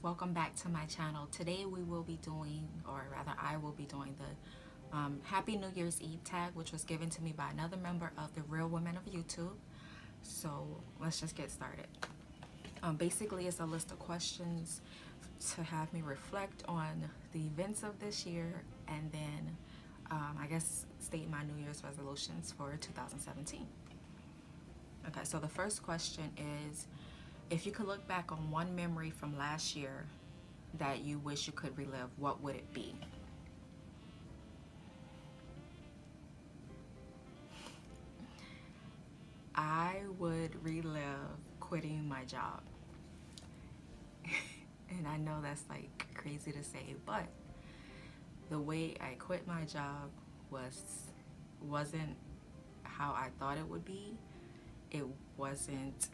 welcome back to my channel. Today we will be doing, or rather I will be doing the Happy New Year's Eve tag, which was given to me by another member of the Real Women of YouTube. So let's just get started. Basically it's a list of questions to have me reflect on the events of this year, and then I guess state my New Year's resolutions for 2017. Okay, so the first question is, if you could look back on one memory from last year that you wish you could relive, what would it be? I would relive quitting my job. And I know that's like crazy to say, but the way I quit my job wasn't how I thought it would be. It wasn't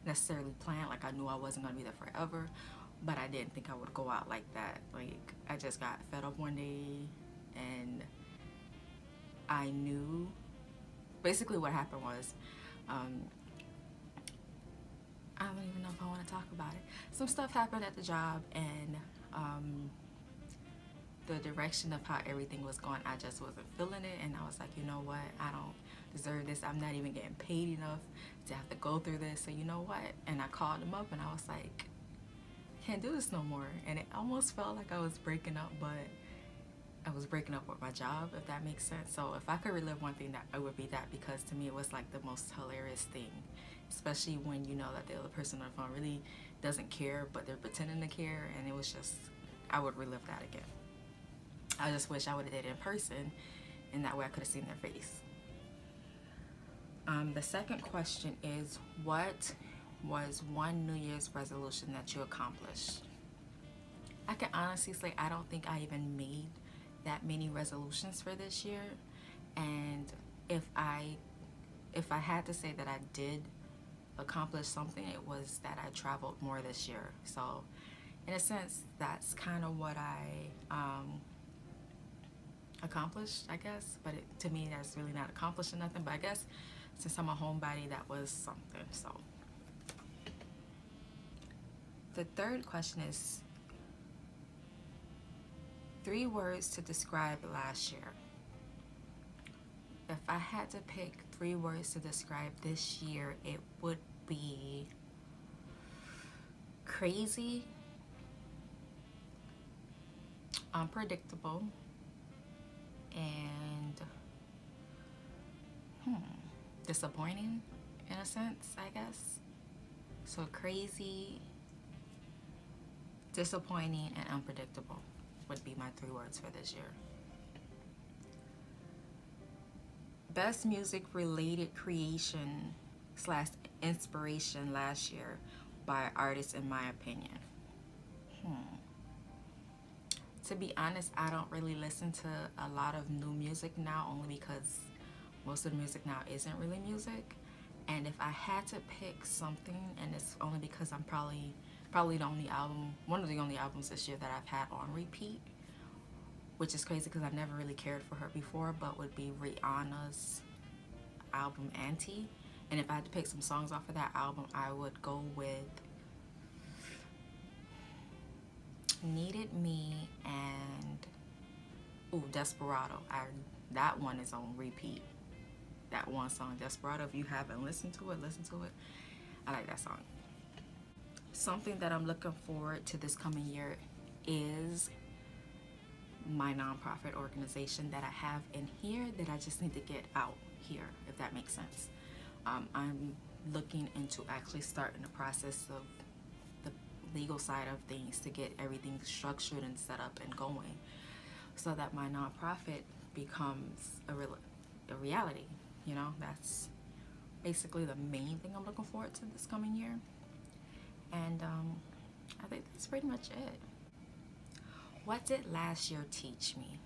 necessarily planned. Like, I knew I wasn't going to be there forever, but I didn't think I would go out like that. Like, I just got fed up one day, and I knew basically what happened was, I don't even know if I want to talk about it. Some stuff happened at the job, and the direction of how everything was going, I just wasn't feeling it. And I was like, you know what, I don't deserve this. I'm not even getting paid enough to have to go through this, so you know what. And I called him up and I was like, I can't do this no more. And it almost felt like I was breaking up, but I was breaking up with my job, if that makes sense. So if I could relive one thing, that it would be that, because to me it was like the most hilarious thing, especially when you know that the other person on the phone really doesn't care, but they're pretending to care. And it was just, I would relive that again. I just wish I would have did it in person, and that way I could have seen their face. The second question is, what was one New Year's resolution that you accomplished? I can honestly say I don't think I even made that many resolutions for this year. And if I had to say that I did accomplish something, it was that I traveled more this year. So in a sense, that's kind of what I accomplished, I guess. But to me, that's really not accomplishing nothing. But I guess since I'm a homebody, that was something. So the third question is 3 words to describe last year. If I had to pick 3 words to describe this year, it would be crazy, unpredictable, and disappointing in a sense, I guess. So crazy, disappointing, and unpredictable would be my 3 words for this year. Best music related creation / inspiration last year by artists, in my opinion. To be honest, I don't really listen to a lot of new music now, only because most of the music now isn't really music. And if I had to pick something, and it's only because I'm probably the only album, one of the only albums this year that I've had on repeat, which is crazy because I've never really cared for her before, but would be Rihanna's album Anti. And if I had to pick some songs off of that album, I would go with Needed Me and Desperado. That one is on repeat. That one song, Desperado. If you haven't listened to it, listen to it. I like that song. Something that I'm looking forward to this coming year is my nonprofit organization that I have in here that I just need to get out here, if that makes sense. I'm looking into actually starting the process of the legal side of things to get everything structured and set up and going, so that my nonprofit becomes a reality. You know, that's basically the main thing I'm looking forward to this coming year. And I think that's pretty much it. What did last year teach me?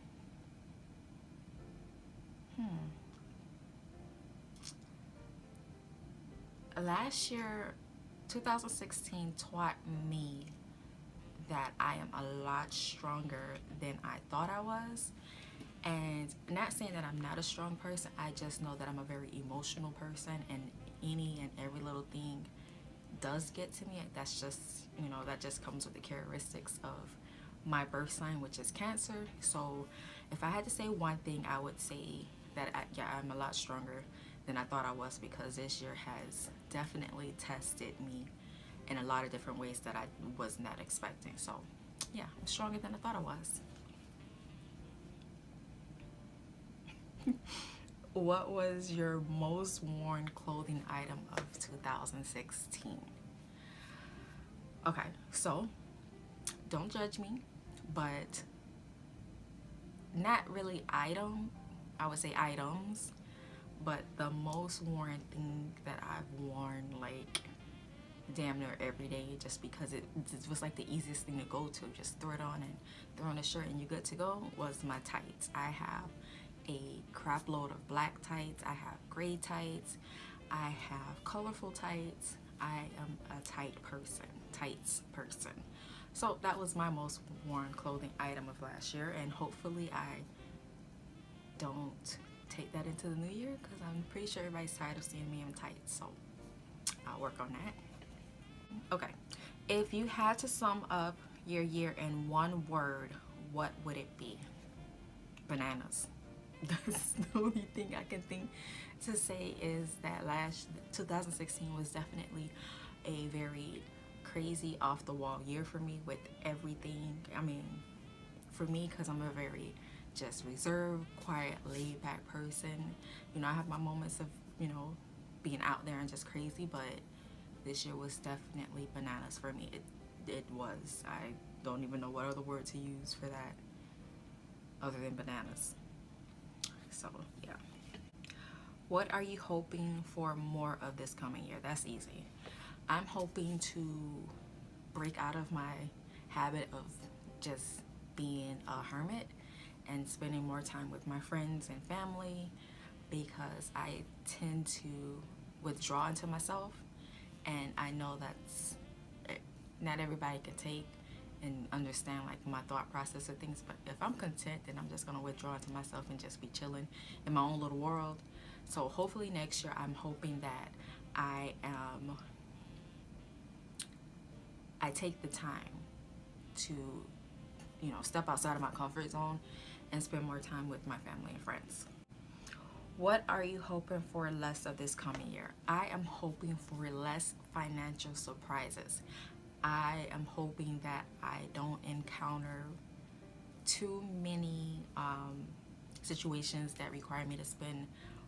Last year, 2016, taught me that I am a lot stronger than I thought I was. And not saying that I'm not a strong person, I just know that I'm a very emotional person, and any and every little thing does get to me, that's just, you know, that just comes with the characteristics of my birth sign, which is Cancer. So if I had to say one thing, I would say that I'm a lot stronger than I thought I was, because this year has definitely tested me in a lot of different ways that I was not expecting. So yeah, I'm stronger than I thought I was. What was your most worn clothing item of 2016? Okay, so don't judge me, but not really item, I would say items, but the most worn thing that I've worn like damn near every day, just because it was like the easiest thing to go to, just throw it on and throw on a shirt and you're good to go, was my tights. I have a crap load of black tights, I have gray tights, I have colorful tights. I am a tights person. So that was my most worn clothing item of last year, and hopefully I don't take that into the new year, because I'm pretty sure everybody's tired of seeing me in tights, so I'll work on that. Okay, if you had to sum up your year in one word, what would it be? Bananas. That's the only thing I can think to say, is that 2016 was definitely a very crazy, off the wall year for me with everything. I mean, for me, because I'm a very just reserved, quiet, laid back person, you know, I have my moments of, you know, being out there and just crazy, but this year was definitely bananas for me. It was. I don't even know what other word to use for that other than bananas. So yeah. What are you hoping for more of this coming year? That's easy. I'm hoping to break out of my habit of just being a hermit and spending more time with my friends and family, because I tend to withdraw into myself, and I know that's not everybody can take and understand like my thought process of things, but if I'm content, then I'm just gonna withdraw into myself and just be chilling in my own little world. So hopefully next year, I'm hoping that I take the time to, you know, step outside of my comfort zone and spend more time with my family and friends. What are you hoping for less of this coming year? I am hoping for less financial surprises. I am hoping that I don't encounter too many situations that require me to spend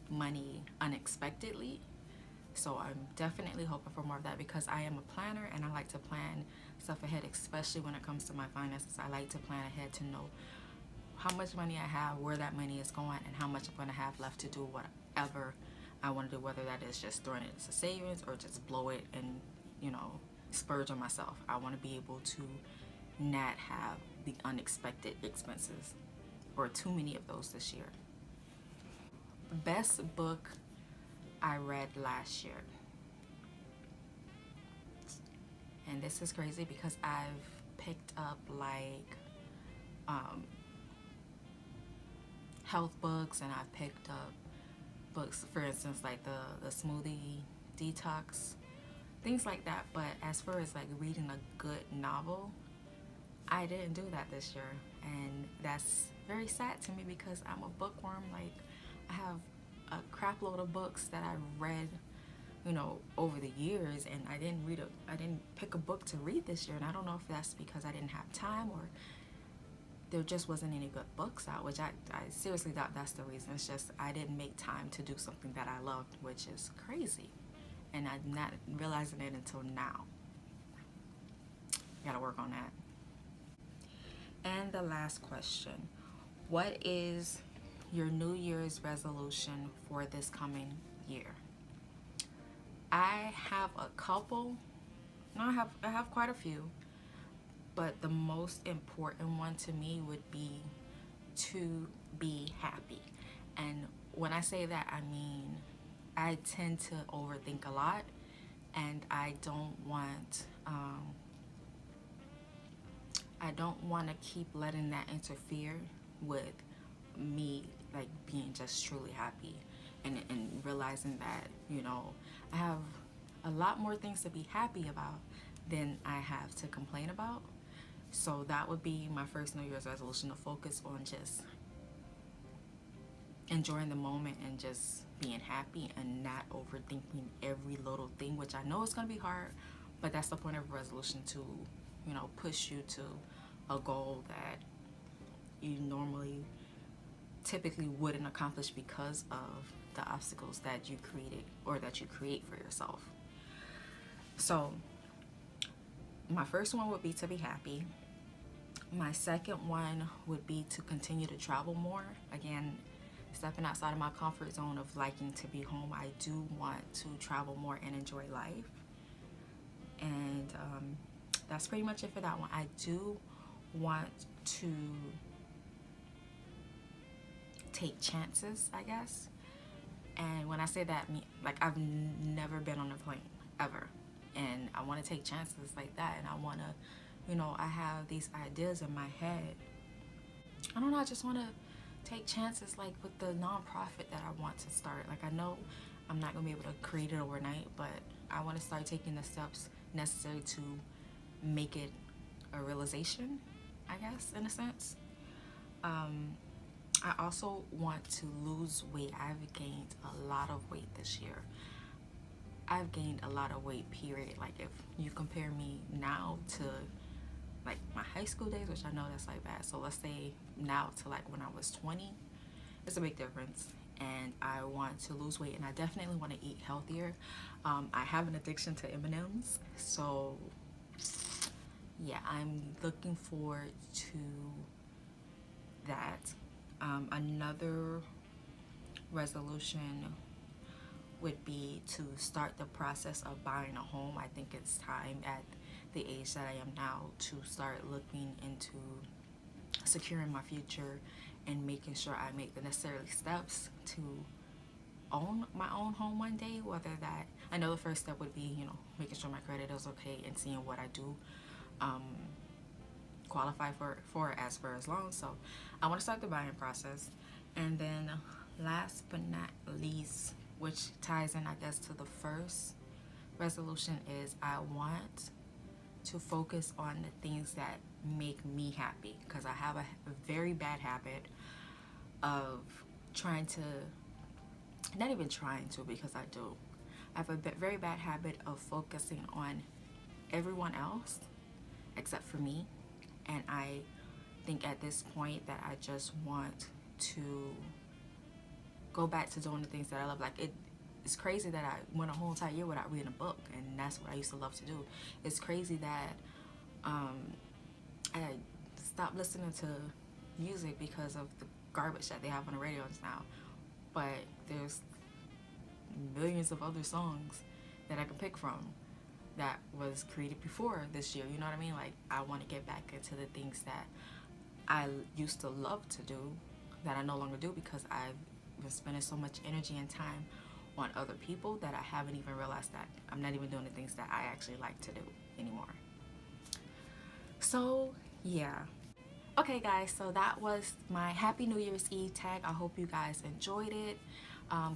money unexpectedly. So I'm definitely hoping for more of that, because I am a planner and I like to plan stuff ahead, especially when it comes to my finances. I like to plan ahead to know how much money I have, where that money is going, and how much I'm going to have left to do whatever I want to do, whether that is just throwing it into savings or just blow it and, you know, splurge on myself. I want to be able to not have the unexpected expenses, or too many of those this year. Best book I read last year. And this is crazy because I've picked up like health books, and I've picked up books, for instance, like the smoothie detox, things like that. But as far as like reading a good novel, I didn't do that this year, and that's very sad to me, because I'm a bookworm. Like, I have a crap load of books that I've read, you know, over the years, and I didn't pick a book to read this year. And I don't know if that's because I didn't have time, or there just wasn't any good books out, which I seriously doubt that's the reason. It's just I didn't make time to do something that I loved, which is crazy, and I'm not realizing it until now. Gotta work on that. And the last question, what is your New Year's resolution for this coming year? I have a couple. No, I have quite a few, but the most important one to me would be to be happy. And when I say that, I mean I tend to overthink a lot, and I don't want to keep letting that interfere with me like being just truly happy, and realizing that, you know, I have a lot more things to be happy about than I have to complain about. So that would be my first New Year's resolution, to focus on just enjoying the moment and just being happy and not overthinking every little thing, which I know is going to be hard, but that's the point of a resolution, to, you know, push you to a goal that you normally typically wouldn't accomplish because of the obstacles that you created or that you create for yourself. So my first one would be to be happy. My second one would be to continue to travel more. Again, stepping outside of my comfort zone of liking to be home, I do want to travel more and enjoy life. And that's pretty much it for that one. I do want to take chances, I guess. And when I say that, like, I've never been on a plane ever, and I want to take chances like that. And I want to, you know, I have these ideas in my head. I don't know, I just want to take chances, like with the nonprofit that I want to start. Like, I know I'm not gonna be able to create it overnight, but I want to start taking the steps necessary to make it a realization, I guess, in a sense. I also want to lose weight. I've gained a lot of weight this year. I've gained a lot of weight, period. Like, if you compare me now to like my high school days, which I know that's like bad, so let's say now to like when I was 20, it's a big difference. And I want to lose weight, and I definitely want to eat healthier. I have an addiction to M&Ms, so yeah, I'm looking forward to that. Another resolution would be to start the process of buying a home. I think it's time at the age that I am now to start looking into securing my future and making sure I make the necessary steps to own my own home one day. Whether that, I know the first step would be, you know, making sure my credit is okay and seeing what I do qualify for as far as loans. So I want to start the buying process. And then last but not least, which ties in, I guess, to the first resolution, is I want to focus on the things that make me happy, because I have a very bad habit of trying to, not even trying to, because I do, I have a very bad habit of focusing on everyone else except for me. And I think at this point that I just want to go back to doing the things that I love. Like, it's crazy that I went a whole entire year without reading a book, and that's what I used to love to do. It's crazy that I stopped listening to music because of the garbage that they have on the radios now. But there's millions of other songs that I can pick from that was created before this year, you know what I mean? Like, I want to get back into the things that I used to love to do that I no longer do, because I've been spending so much energy and time on other people that I haven't even realized that I'm not even doing the things that I actually like to do anymore. So yeah, okay guys, so that was my Happy New Year's Eve tag. I hope you guys enjoyed it.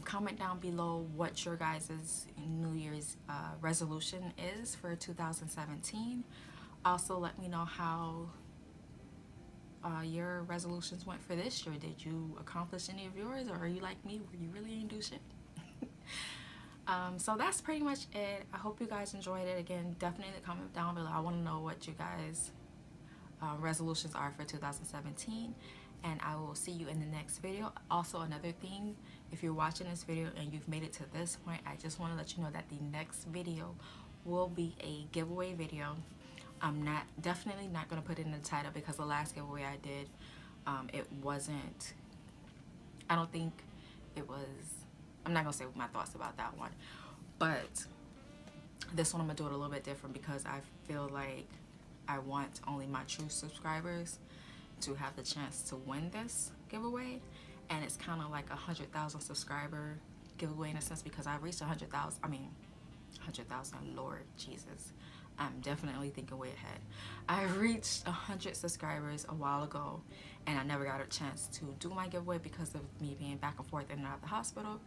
Comment down below what your guys' New Year's resolution is for 2017. Also, let me know how your resolutions went for this year. Did you accomplish any of yours, or are you like me where you really didn't do shit? So that's pretty much it. I hope you guys enjoyed it. Again, definitely comment down below. I want to know what you guys' resolutions are for 2017. And I will see you in the next video. Also, another thing, if you're watching this video and you've made it to this point, I just want to let you know that the next video will be a giveaway video. I'm definitely not going to put it in the title, because the last giveaway I did, it wasn't, I don't think it was, I'm not going to say my thoughts about that one. But this one I'm going to do it a little bit different, because I feel like I want only my true subscribers to have the chance to win this giveaway. And it's kind of like a 100,000 subscriber giveaway in a sense, because I've reached 100,000. I mean, 100,000, Lord Jesus, I'm definitely thinking way ahead. I reached 100 subscribers a while ago, and I never got a chance to do my giveaway because of me being back and forth in and out of the hospital.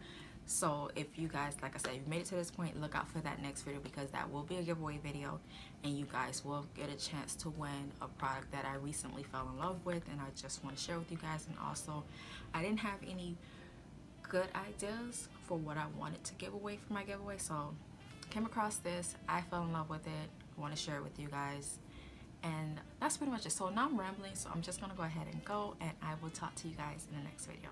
So if you guys, like I said, you made it to this point, look out for that next video, because that will be a giveaway video, and you guys will get a chance to win a product that I recently fell in love with, and I just want to share with you guys. And also, I didn't have any good ideas for what I wanted to give away for my giveaway, so came across this, I fell in love with it, I want to share it with you guys, and that's pretty much it. So now I'm rambling, so I'm just gonna go ahead and go, and I will talk to you guys in the next video.